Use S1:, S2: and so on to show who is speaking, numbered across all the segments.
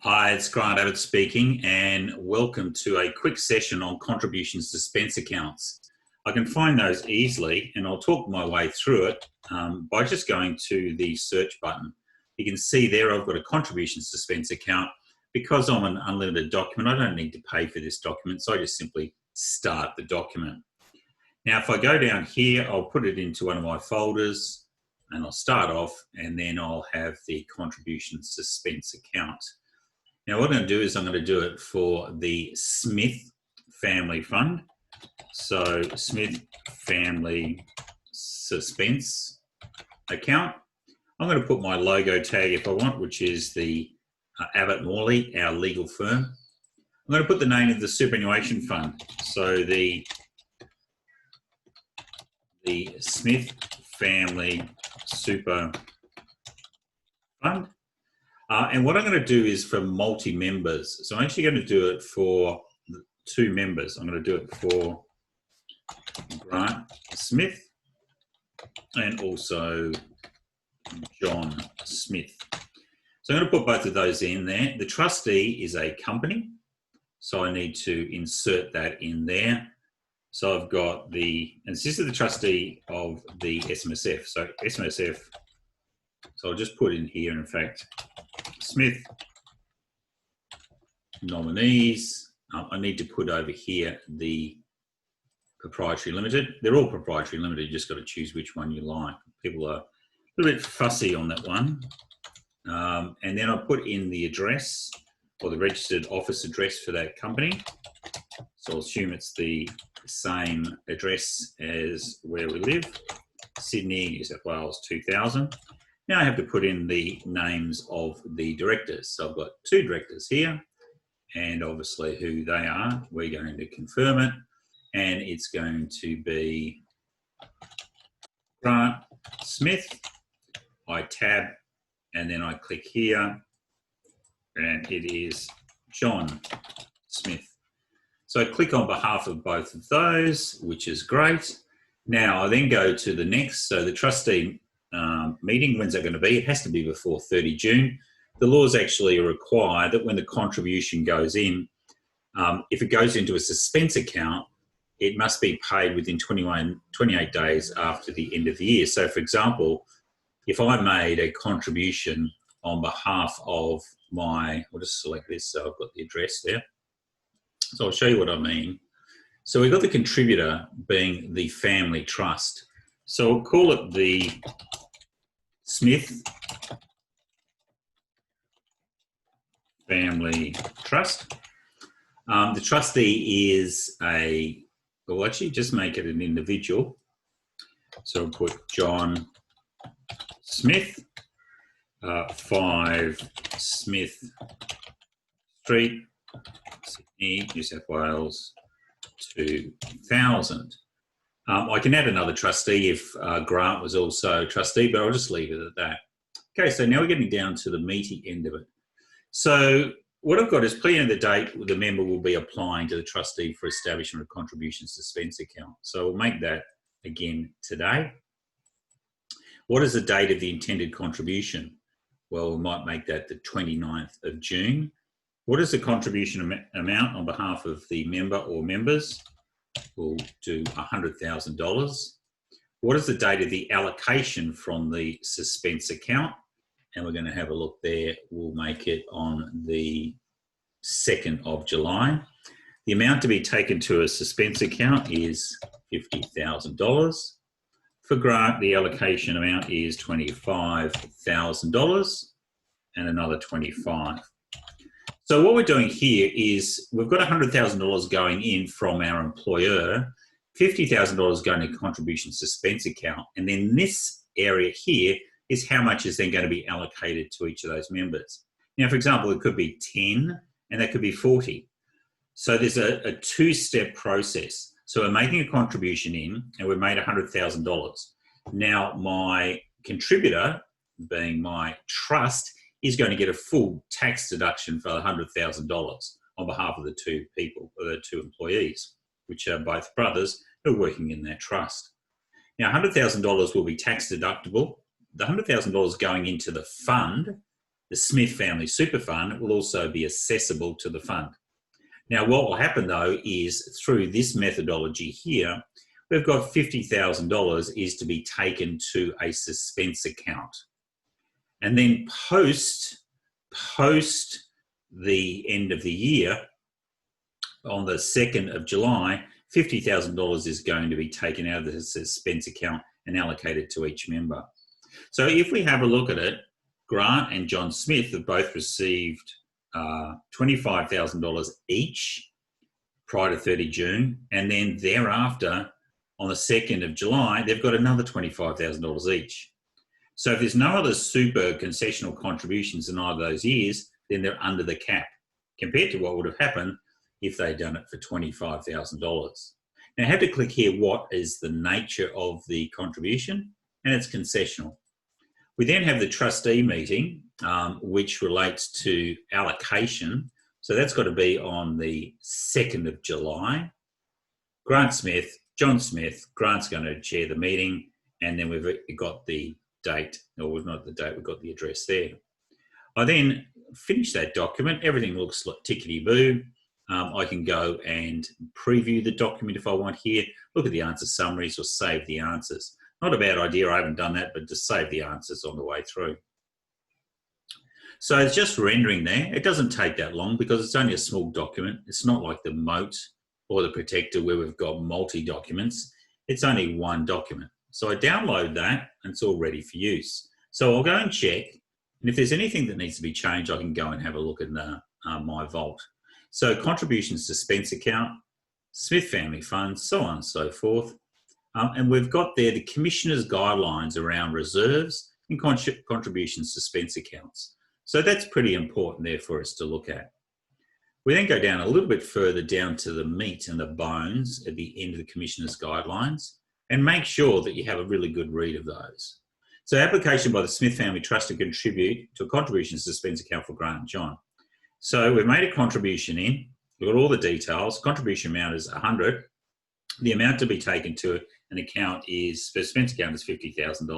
S1: Hi, it's Grant Abbott speaking, and welcome to a quick session on contributions to suspense accounts. I can find those easily, and I'll talk my way through it by just going to the search button. You can see there I've got a contributions to suspense account. Because I'm an unlimited document, I don't need to pay for this document, so I just simply start the document. Now, if I go down here, I'll put it into one of my folders, and I'll start off, and then I'll have the contributions suspense account. Now what I'm going to do is I'm going to do it for the Smith Family Fund. So Smith Family Suspense Account. I'm going to put my logo tag if I want, which is the Abbott-Family, our legal firm. I'm going to put the name of the superannuation fund. So the Smith Family Super Fund. And what I'm going to do is for multi-members. So I'm actually going to do it for 2 members. I'm going to do it for Grant Smith and also John Smith. So I'm going to put both of those in there. The trustee is a company, so I need to insert that in there. So I've got and this is the trustee of the SMSF. So SMSF, so I'll just put in here, in fact, Smith nominees. I need to put over here the proprietary limited. They're all proprietary limited. You just got to choose which one you like. People are a little bit fussy on that one. And then I'll put in the address or the registered office address for that company. So I'll assume it's the same address as where we live, Sydney, New South Wales 2000. Now I have to put in the names of the directors. So I've got 2 directors here, and obviously who they are. We're going to confirm it, and it's going to be Grant Smith. I tab, and then I click here, and it is John Smith. So I click on behalf of both of those, which is great. Now I then go to the next. So the trustee meeting, when's that going to be? It has to be before 30 June. The laws actually require that when the contribution goes in, if it goes into a suspense account, it must be paid within 28 days after the end of the year. So for example, if I made a contribution on behalf of I'll just select this so I've got the address there. So I'll show you what I mean. So we've got the contributor being the family trust. So we'll call it the Smith Family Trust. The trustee is we'll actually just make it an individual. So we'll put John Smith, 5 Smith Street, Sydney, New South Wales, 2000. I can add another trustee if Grant was also a trustee, but I'll just leave it at that. Okay, so now we're getting down to the meaty end of it. So what I've got is plenty of the date the member will be applying to the trustee for establishment of contributions suspense account. So we'll make that again today. What is the date of the intended contribution? Well, we might make that the 29th of June. What is the contribution amount on behalf of the member or members? We'll do $100,000. What is the date of the allocation from the suspense account? And we're going to have a look there. We'll make it on the 2nd of July. The amount to be taken to a suspense account is $50,000. For Grant, the allocation amount is $25,000 and another $25,000. So what we're doing here is we've got $100,000 going in from our employer, $50,000 going to contribution suspense account, and then this area here is how much is then going to be allocated to each of those members. Now, for example, it could be 10 and that could be 40. So there's a 2-step process. So we're making a contribution in and we've made $100,000. Now my contributor, being my trust, is going to get a full tax deduction for $100,000 on behalf of the 2 people, or the 2 employees, which are both brothers who are working in their trust. Now, $100,000 will be tax deductible. The $100,000 going into the fund the Smith Family Super Fund will also be accessible to the fund. Now, what will happen though is through this methodology here, we've got $50,000 is to be taken to a suspense account. And then post the end of the year, on the 2nd of July, $50,000 is going to be taken out of the suspense account and allocated to each member. So if we have a look at it, Grant and John Smith have both received $25,000 each prior to 30 June, and then thereafter, on the 2nd of July, they've got another $25,000 each. So if there's no other super concessional contributions in either of those years, then they're under the cap, compared to what would have happened if they'd done it for $25,000. Now I have to click here, what is the nature of the contribution? And it's concessional. We then have the trustee meeting, which relates to allocation. So that's got to be on the 2nd of July. Grant Smith, John Smith, Grant's going to chair the meeting, and then we've got the date, or not the date, we've got the address there. I then finish that document. Everything looks like tickety-boo. I can go and preview the document if I want here, look at the answer summaries or save the answers. Not a bad idea, I haven't done that, but just save the answers on the way through. So it's just rendering there. It doesn't take that long because it's only a small document. It's not like the Moat or the Protector where we've got multi-documents. It's only one document. So I download that and it's all ready for use. So I'll go and check, and if there's anything that needs to be changed, I can go and have a look in my vault. So contributions suspense account, Smith Family Fund, so on and so forth. And we've got there the Commissioner's guidelines around reserves and contributions suspense accounts. So that's pretty important there for us to look at. We then go down a little bit further down to the meat and the bones at the end of the Commissioner's guidelines, and make sure that you have a really good read of those. So application by the Smith Family Trust to contribute to a contribution suspense account for Grant and John. So we've made a contribution in, we've got all the details, contribution amount is 100. The amount to be taken to an account is, for suspense account is $50,000.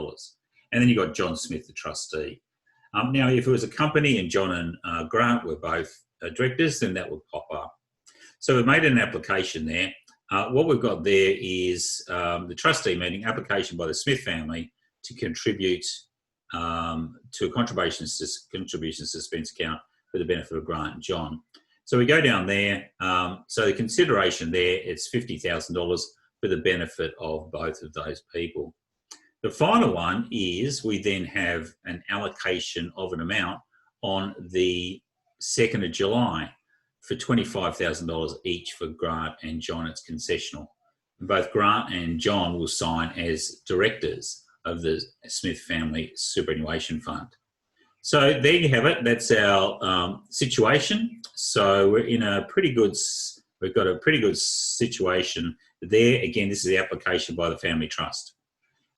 S1: And then you've got John Smith, the trustee. Now, if it was a company and John and Grant were both directors, then that would pop up. So we've made an application there. What we've got there is the trustee meeting, application by the Smith family to contribute to a contribution suspense account for the benefit of Grant and John. So we go down there. So the consideration there, it's $50,000 for the benefit of both of those people. The final one is we then have an allocation of an amount on the 2nd of July for $25,000 each for Grant and John. It's concessional. And both Grant and John will sign as directors of the Smith Family Superannuation Fund. So there you have it. That's our situation. So we're in a pretty good, we've got a pretty good situation there. Again, this is the application by the Family Trust.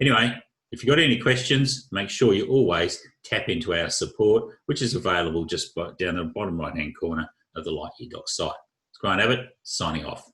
S1: Anyway, if you've got any questions, make sure you always tap into our support, which is available just down the bottom right-hand corner of the LightYear Docs site. It's Grant Abbott, signing off.